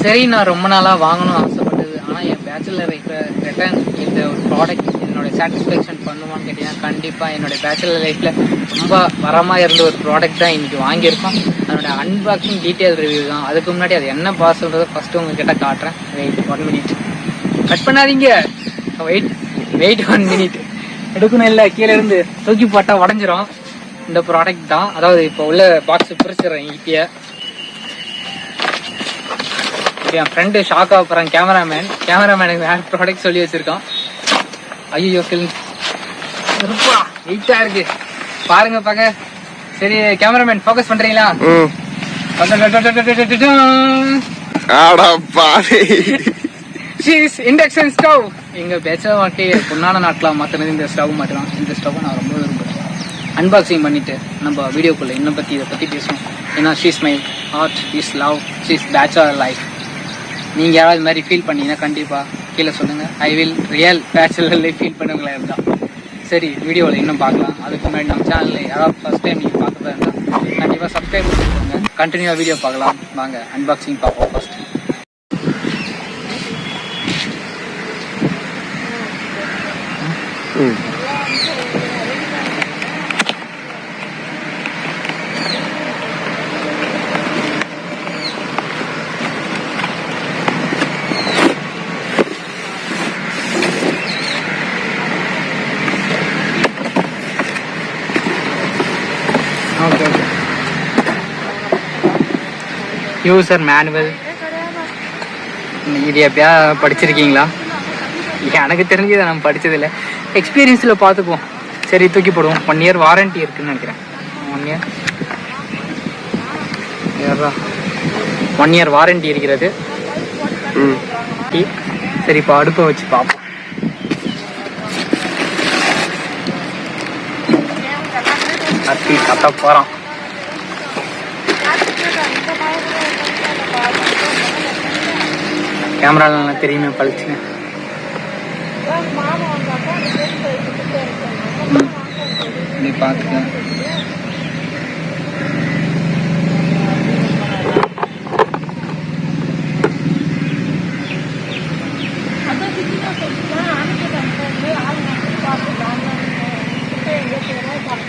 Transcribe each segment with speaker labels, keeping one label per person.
Speaker 1: சரி, நான் ரொம்ப நாளாக வாங்கணும்னு ஆசைப்பட்டது. ஆனால் என் பேச்சுலர் லைஃப்பில் ரிட்டர்ன் இந்த ஒரு ப்ராடக்ட் என்னோட சாட்டிஸ்ஃபேக்ஷன் பண்ணுவான்னு கேட்டிங்கன்னா கண்டிப்பாக என்னோடய பேச்சுலர் லைஃப்பில் ரொம்ப வரமாக இருந்த ஒரு ப்ராடக்ட் தான் இன்றைக்கி வாங்கியிருக்கோம். அதோட அன்பாக்சிங் டீட்டெயில் ரிவ்யூ தான். அதுக்கு முன்னாடி அது என்ன பார்சல்ன்றதை ஃபஸ்ட்டு உங்ககிட்ட காட்டுறேன். வெயிட் 1 மினிட், கட் பண்ணாதீங்க. Wait 1 minute. எடுக்கணும் இல்லை, கீழே இருந்து தூக்கி போட்டால் உடஞ்சிரும். இந்த ப்ராடக்ட் தான். அதாவது இப்போ உள்ள பாக்ஸ் பிரிச்சிடறேன் ஈஸியாக. என் ஃப்ரெண்டு ஷாக் ஆக போகிறான். கேமராமேனுக்கு வேறு ப்ராடக்ட் சொல்லி வச்சுருக்கான். ஐயோ இருப்பா, வெயிட்டாக இருக்கு பாருங்க பார்க்க. சரி கேமராமேன் ஃபோக்கஸ் பண்ணுறீங்களா? Induction stove. எங்கள் பேச்சுலர் வாட்டி பொன்னான நாட்டில் மாற்றினது இந்த ஸ்டவ் மாற்றலாம். இந்த ஸ்டவ்வை நான் ரொம்ப விரும்புகிறேன். அன்பாக்சிங் பண்ணிவிட்டு நம்ம வீடியோக்குள்ளே இன்னும் இதை பற்றி பேசுவோம். ஏன்னா she's my heart, is love, she's bachelor life. நீங்கள் யாராவது இது மாதிரி ஃபீல் பண்ணீங்கன்னா கண்டிப்பாக கீழே சொல்லுங்கள். I will real bachelor life feel பண்ணுங்களா இருந்தால். சரி, வீடியோவில் இன்னும் பார்க்கலாம். அதுக்கு முன்னாடி நம்ம சேனலில் யாராவது ஃபஸ்ட் டைம் நீங்கள் பார்க்குறதா இருந்தால் கண்டிப்பாக சப்ஸ்கிரைப் பண்ணிக்கோங்க. கண்டினியூவாக வீடியோ பார்க்கலாம். வாங்க அன்பாக்சிங் பார்ப்போம் ஃபஸ்ட்டு. Okay, user manual. இது எப்பயா படிச்சிருக்கீங்களா? எனக்கு தெரிஞ்சு இதை நம்ம படித்ததில்லை. எக்ஸ்பீரியன்ஸில் பார்த்துப்போம். சரி, தூக்கி போடுவோம். 1 இயர் வாரண்ட்டி இருக்குதுன்னு நினைக்கிறேன். 1 இயர் வாரண்ட்டி இருக்கிறது. சரி, இப்போ அடுப்பை வச்சு பார்ப்போம். கத்தி கத்த போகிறான். கேமராவில் நல்லா தெரியுமே பழிச்சுங்க. இப்படி பார்த்துக்க.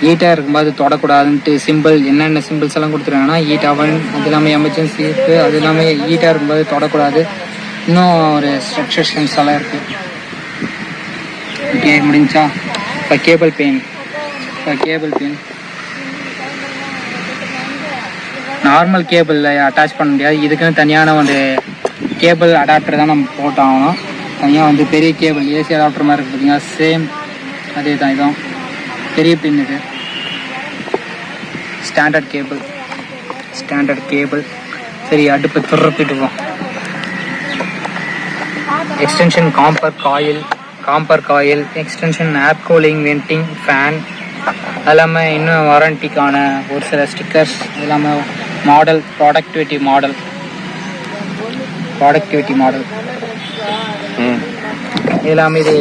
Speaker 1: ஹீட்டாக இருக்கும்போது தொடக்கூடாதுன்ட்டு சிம்பிள், என்னென்ன சிம்பிள்ஸ் எல்லாம் கொடுத்துருக்காங்கன்னா ஹீட் அவன், அது இல்லாமல் எமர்ஜென்சி இருக்குது, அது இல்லாமல் ஹீட்டாக இருக்கும்போது தொடக்கூடாது. இன்னும் ஒரு ஸ்ட்ரக்சர்ஸ் எல்லாம் இருக்குது. ஓகே, முடிஞ்சா. இப்போ கேபிள் பெயின் நார்மல் கேபிளில் அட்டாச் பண்ண முடியாது. இதுக்குன்னு தனியான ஒரு கேபிள் அடாப்டர் தான் நம்ம போட்டாகணும். தனியாக வந்து பெரிய கேபிள் ஏசி அடாப்டர் மாதிரி இருக்குது பார்த்தீங்கன்னா, சேம் அதே தான். இதுதான் பெரிய பின். இது ஸ்டாண்டர்ட் கேபிள். சரி, அடுப்பு துறப்பிட்டுவோம். எக்ஸ்டென்ஷன் காம்பர் coil, extension air cooling venting fan, அது இல்லாமல் இன்னும் வாரண்டிக்கான ஒரு சில ஸ்டிக்கர்ஸ், அது இல்லாமல் மாடல் ப்ராடக்டிவிட்டி மாடல். இல்லாமல் இது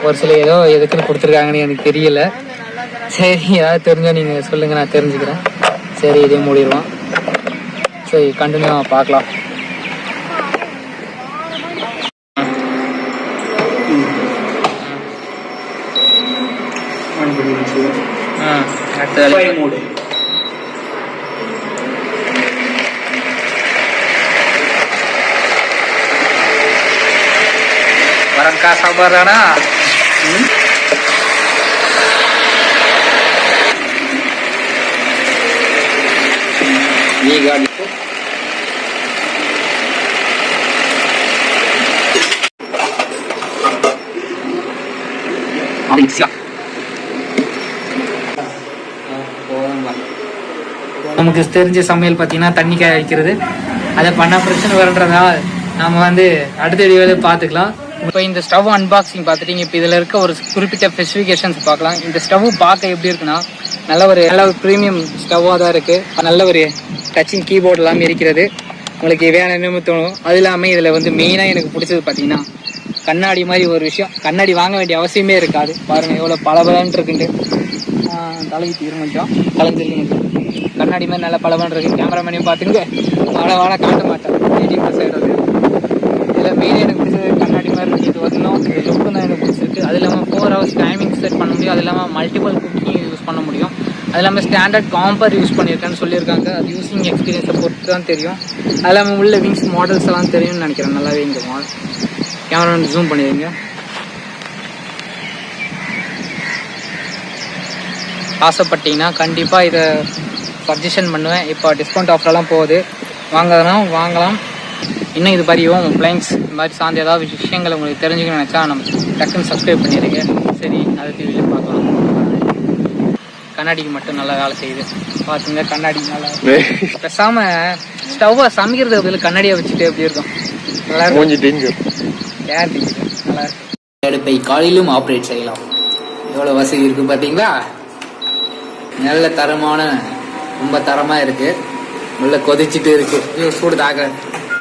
Speaker 1: ஒரு சில ஏதோ எதுக்குன்னு கொடுத்துருக்காங்கன்னு எனக்கு தெரியல. சரி, ஏதாவது தெரிஞ்சால் நீங்கள் சொல்லுங்கள், நான் தெரிஞ்சுக்கிறேன். சரி, இதே மூடிடுவோம். சரி, கண்டினியூவாக பார்க்கலாம். அடுத்த மூடு. வரங்கா சாம்பாரானா? ये गाड़ी நமக்கு தெரிஞ்ச சமையல் பார்த்தீங்கன்னா தண்ணி காய வைக்கிறது. அதை பண்ணால் பிரச்சனை வரன்றதால நம்ம வந்து அடுத்த வீடியோவில் பார்த்துக்கலாம். இப்போ இந்த ஸ்டவ் அன்பாக்சிங் பார்த்துட்டீங்க. இப்போ இதில் இருக்க ஒரு குறிப்பிட்ட ஸ்பெசிஃபிகேஷன்ஸ் பார்க்கலாம். இந்த ஸ்டவ் பார்க்க எப்படி இருக்குன்னா நல்ல ஒரு ப்ரீமியம் ஸ்டவ்வாக தான் இருக்குது. நல்ல ஒரு டச்சிங் கீபோர்டு எல்லாமே இருக்கிறது. உங்களுக்கு வேணும்னு தோணும். அது இல்லாமல் இதில் வந்து மெயினாக எனக்கு பிடிச்சது பார்த்தீங்கன்னா கண்ணாடி மாதிரி ஒரு விஷயம். கண்ணாடி வாங்க வேண்டிய அவசியமே இருக்காது. பாருங்கள் எவ்வளோ பளபளன்னு இருக்குன்ட்டு. தலைக்கு தீரும் கொஞ்சம் கலந்துருக்கீங்க. கண்ணாடி மாதிரி நல்லா பளபளன்னு இருக்குது. கேமராமேனையும் பார்த்துங்க. வாழ காட்ட மாட்டேன். 80% அது இல்லாமல் மல்டிபிள் குக்கிங் யூஸ் பண்ண முடியும். அது இல்லாமல் ஸ்டாண்டர்ட் காம்பர் யூஸ் பண்ணியிருக்கேன்னு சொல்லியிருக்காங்க. அது யூஸிங் எக்ஸ்பீரியன்ஸை பொறுத்து தான் தெரியும். அது இல்லாமல் உள்ள விங்ஸ் மாடல்ஸ் எல்லாம் தெரியும்னு நினைக்கிறேன். நல்லாவே இந்த மாடல் கேமரா ஜூம் பண்ணிடுங்க. ஆசைப்பட்டீங்கன்னா கண்டிப்பாக இதை சஜஷன் பண்ணுவேன். இப்போ டிஸ்கவுண்ட் ஆஃபர்லாம் போகுது, வாங்கலாம். இன்னும் இது மாதிரியும் ஃப்ளைங்ஸ் இந்த மாதிரி சார்ந்த ஏதாவது விஷயங்கள் உங்களுக்கு தெரிஞ்சுக்கணும்னு நினச்சா நம்ம டக்குன்னு சப்ஸ்கிரைப் பண்ணிடுங்க. சரி, அதை டிவியில் பார்க்கலாம். கண்ணாடிக்கு மட்டும் நல்லா வேலை செய்யுது பார்த்துங்க. கண்ணாடி நல்லா பேசாமல் ஸ்டவ்வை சமைக்கிறது பதில் கண்ணாடியை வச்சுட்டு எப்படி இருக்கும்? நல்லா இருக்கும். நல்லா இருக்கும். அடுப்பை காலையிலும் ஆப்ரேட் செய்யலாம். எவ்வளோ வசதி இருக்குது பார்த்தீங்களா? நல்ல தரமான, ரொம்ப தரமாக இருக்குது. நல்லா கொதிச்சுட்டு இருக்குது. சூடு தாக்க